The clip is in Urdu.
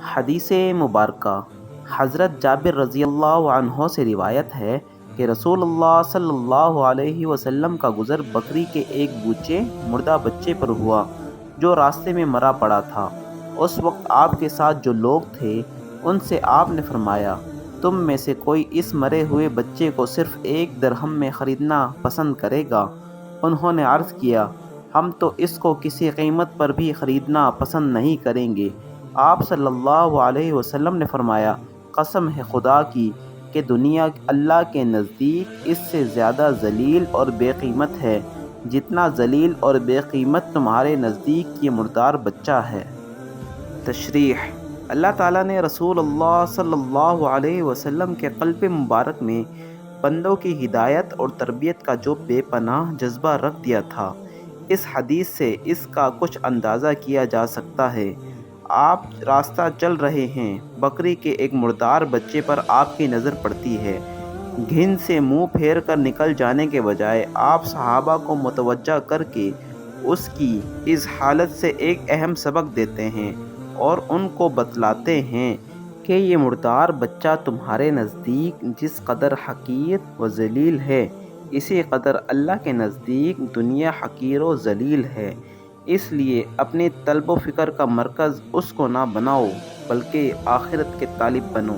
حدیث مبارکہ حضرت جابر رضی اللہ عنہ سے روایت ہے کہ رسول اللہ صلی اللہ علیہ وسلم کا گزر بکری کے ایک بچے مردہ بچے پر ہوا جو راستے میں مرا پڑا تھا۔ اس وقت آپ کے ساتھ جو لوگ تھے ان سے آپ نے فرمایا، تم میں سے کوئی اس مرے ہوئے بچے کو صرف 1 درہم میں خریدنا پسند کرے گا؟ انہوں نے عرض کیا، ہم تو اس کو کسی قیمت پر بھی خریدنا پسند نہیں کریں گے۔ آپ صلی اللہ علیہ وسلم نے فرمایا، قسم ہے خدا کی کہ دنیا اللہ کے نزدیک اس سے زیادہ ذلیل اور بے قیمت ہے جتنا ذلیل اور بے قیمت تمہارے نزدیک یہ مردار بچہ ہے۔ تشریح: اللہ تعالیٰ نے رسول اللہ صلی اللہ علیہ وسلم کے قلب مبارک میں بندوں کی ہدایت اور تربیت کا جو بے پناہ جذبہ رکھ دیا تھا، اس حدیث سے اس کا کچھ اندازہ کیا جا سکتا ہے۔ آپ راستہ چل رہے ہیں، بکری کے ایک مردار بچے پر آپ کی نظر پڑتی ہے۔ گھن سے منہ پھیر کر نکل جانے کے بجائے آپ صحابہ کو متوجہ کر کے اس کی اس حالت سے ایک اہم سبق دیتے ہیں اور ان کو بتلاتے ہیں کہ یہ مردار بچہ تمہارے نزدیک جس قدر حقیر و ذلیل ہے، اسی قدر اللہ کے نزدیک دنیا حقیر و ذلیل ہے۔ اس لیے اپنی طلب و فکر کا مرکز اس کو نہ بناؤ بلکہ آخرت کے طالب بنو۔